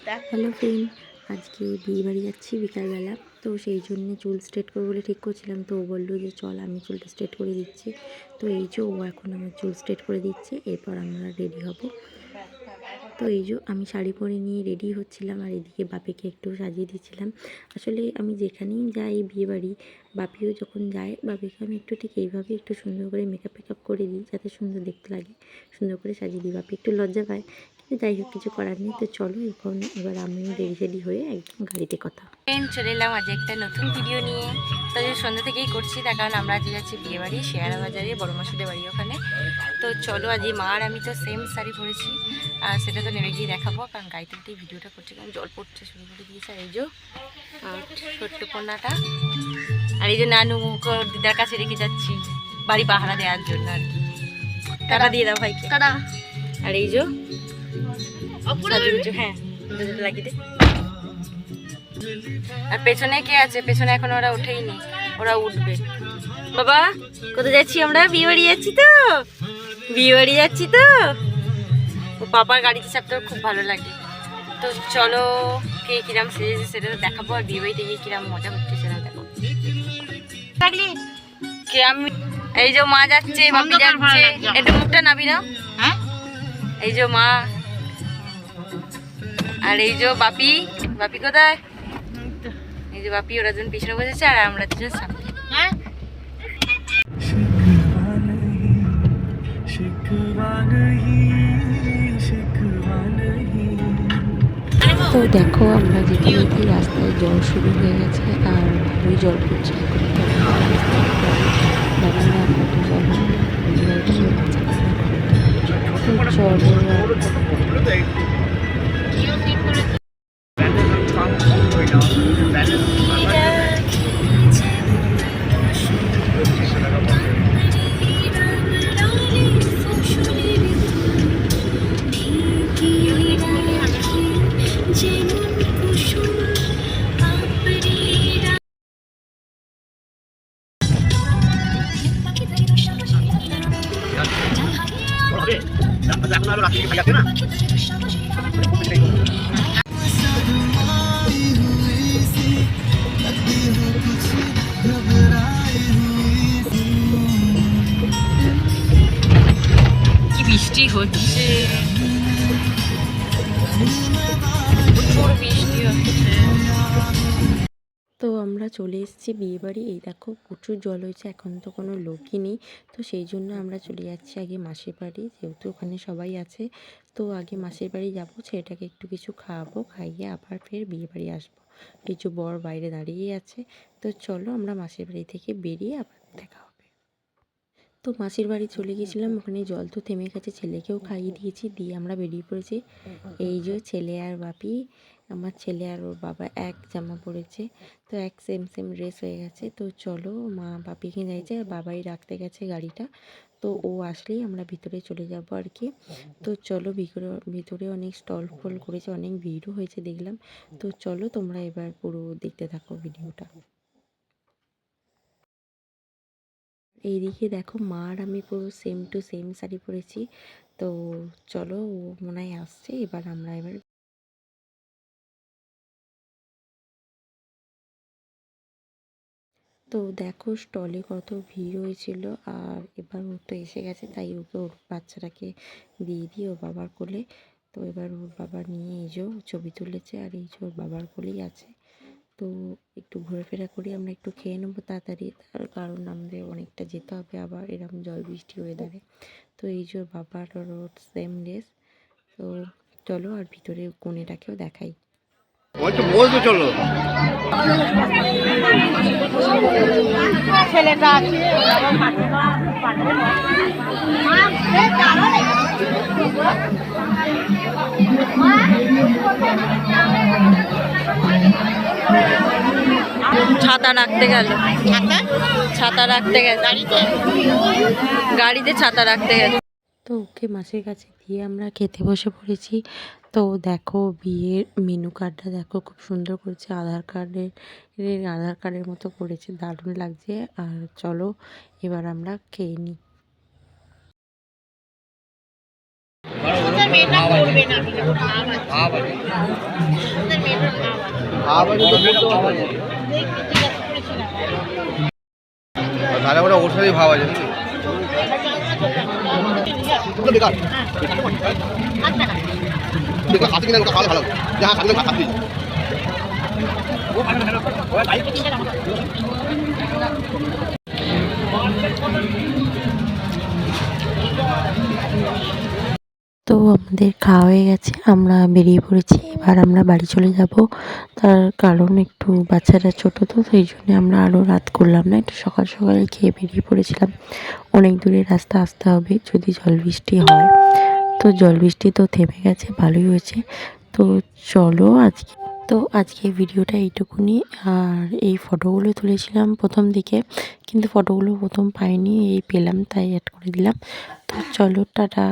Hello friend, আজকে বিয়ে বাড়ি যাচ্ছি বিকালবেলা। তো সেই জন্য চুল স্ট্রেট করবো বলে ঠিক করছিলাম। তো ও বললো যে চল আমি চুলটা স্ট্রেট করে দিচ্ছি। তো এই যে ও এখন আমার চুল স্ট্রেট করে দিচ্ছে, এরপর আমরা রেডি হব। তো এই যে আমি শাড়ি পরে নিয়ে রেডি হচ্ছিলাম, আর এদিকে বাপিকে একটু সাজিয়ে দিচ্ছিলাম। আসলে আমি যেখানেই যাই বিয়ে বাড়ি, বাপিও যখন যায়, বাপিকে আমি একটু ঠিক এইভাবে একটু সুন্দর করে মেকআপ করে দিই, যাতে সুন্দর দেখতে লাগে, সুন্দর করে সাজিয়ে দিই। বাপি একটু লজ্জা পায়, কিন্তু যাই হোক, কিছু করার নেই। তো চলো এবার আমিও রেডি হয়ে একদম গাড়িতে কথা। চলে এলাম আজ একটা নতুন ভিডিও নিয়ে। তো সন্ধ্যা থেকেই করছি, তার কারণ আমরা আজ যাচ্ছি বিয়ে বাড়ি, শেয়ারা বাজারে, বড় মাসুদের বাড়ি ওখানে। তো চলো, আজ মা আর আমি তো সেম শাড়ি পরেছি, আর সেটা তো নেমে গিয়ে দেখাবো, কারণ গাড়িতে উঠেই ভিডিওটা করছি, কারণ জল পড়তে শুরু করে দিয়েছে। আর এই যে ছোট্ট কন্যাটা, আর এই যে নানু দিদার কাছে রেখে যাচ্ছি বাড়ি পাহারা দেওয়ার জন্য আর কি। টাটা দিয়ে দাও ভাইকে। আর এই যে হ্যাঁ লাগিয়ে দে। আর পেছনে কে আছে? পেছনে এখন ওরা উঠেইনি, ওরা উঠবে। বাবা কোথায় যাচ্ছি আমরা? বিয়ে বাড়ি যাচ্ছি তো, বিয়ে বাড়ি যাচ্ছি তো। ও পাপার গাড়িতে চাপতে খুব ভালো লাগে। তো চলো, কে কিরাম সেজেছে সেটা তো দেখাবো, আর বিয়ে বাড়িতে গিয়ে কিরাম মজা হচ্ছে সেটা দেখো। কে আমি? এই যে মা যাচ্ছে, বাপি যাচ্ছে, একটু মুখটা নাবি না। হ্যাঁ, এই যে মা, আর এই যে বাপি। বাপি কোথায়? এই যে বাপি, ওরা দুজন পিছনে বসেছে আর আমরা দুজন সামনে। তো দেখো, আমরা যেতে রাস্তায় জল শুরু হয়ে গেছে, আর ভালোই জল পড়ছে এখন। কত জল, চলো। কি বৃষ্টি হচ্ছে, প্রচুর বৃষ্টি হচ্ছে। তো আমরা চলে এসেছি বিয়েবাড়ি। এই দেখো, প্রচুর জল হয়েছে, এখন তো কোনো লোকই নেই। তো সেই জন্য আমরা চলে যাচ্ছি আগে মাসির বাড়ি, যেহেতু ওখানে সবাই আছে। তো আগে মাসির বাড়ি যাবো, ছেলেটাকে একটু কিছু খাওয়াবো, খাইয়ে আবার ফের বিয়ে বাড়ি আসবো। কিছু বর বাইরে দাঁড়িয়েই আছে। তো চলো, আমরা মাসির বাড়ি থেকে বেরিয়ে আবার দেখা হবে। তো মাসির বাড়ি চলে গেছিলাম, ওখানে জল তো থেমে গেছে, ছেলেকেও খাইয়ে দিয়েছি, দিয়ে আমরা বেরিয়ে পড়েছি। এই যে ছেলে আর বাপি, আমার ছেলে আর ওর বাবা এক জামা পরেছে, তো এক সেম ড্রেস হয়ে গেছে। তো চলো, মা বাপিকে যাইছে আর বাবাই রাখতে গেছে গাড়িটা। তো ও আসলেই আমরা ভিতরে চলে যাব আর কি। তো চলো, ভিতরে অনেক স্টল ফল করেছে, অনেক ভিড়ও হয়েছে দেখলাম। তো চলো, তোমরা এবার পুরো দেখতে থাকো ভিডিওটা। এইদিকে দেখো, মা আর আমি পুরো সেম টু সেম শাড়ি পরেছি। তো চলো, ও মনে হয় আসছে, এবার তো দেখো, স্টলে কত ভিড় হয়েছিল, আর এবার ও তো এসে গেছে, তাই ওকে ওর বাচ্চাটাকে দিয়ে দিই ওর বাবার কোলে। তো এবার ওর বাবা নিয়ে এই যে ছবি তুলেছে, আর এই যে ওর বাবার কোলেই আছে। তো একটু ঘোরাফেরা করি, আমরা একটু খেয়ে নেবো তাড়াতাড়ি, তার কারণ আমাদের অনেকটা যেতে হবে আবার এরকম জল বৃষ্টি ওয়েদারে। তো এই যে ওর বাবার আর ওর সেম ড্রেস। তো চলো, আর ভিতরে কনেটাকেও দেখাই। চলো, ছেলেটা আছে ছাতা রাখতে গেল, ছাতা রাখতে গেল গাড়িতে ছাতা রাখতে গেল। তো ওকে মাসির কাছে দিয়ে আমরা খেতে বসে পড়েছি। তো দেখো, বিয়ের মেনু কার্ডটা দেখো, খুব সুন্দর করেছে, আধার কার্ডের মতো করেছে, দারুণ লাগছে। আর চলো, এবার আমরা খেয়ে নিই। মেয়েটা করবে না বলে ওর ভাব আছে ভাব আছে আমাদের মেয়েটার ভাব আছে ভাব আছে তো বলতে পারবো না। দেখি জিজ্ঞাসা করেছিলাম তাহলে ওরা ওর সাথেই ভাব আছে নাকি? ওটা বেকার আসবে না বেকার হাতে কিনা ওটা খাওয়ালে ভালো যাহা খাবে না খাচ্ছি তো আমাদের খাওয়া হয়ে গেছে, আমরা বেরিয়ে পড়েছি। এবার আমরা বাড়ি চলে যাব। তার কারণ একটু বাচ্চারা ছোটো, তো সেই জন্য আমরা আরও রাত করলাম না, একটু সকাল সকালে খেয়ে বেরিয়ে পড়েছিলাম। অনেক দূরের রাস্তা আসতে হবে যদি জল বৃষ্টি হয়। তো জল বৃষ্টি তো থেমে গেছে, ভালোই হয়েছে। তো চলো আজকে ভিডিওটা এইটুকুনি। আর এই ফটোগুলো তুলেছিলাম প্রথম দিকে, কিন্তু ফটোগুলো প্রথম পাইনি, এই পেলাম তাই অ্যাড করে দিলাম। তো চলো, টাটা।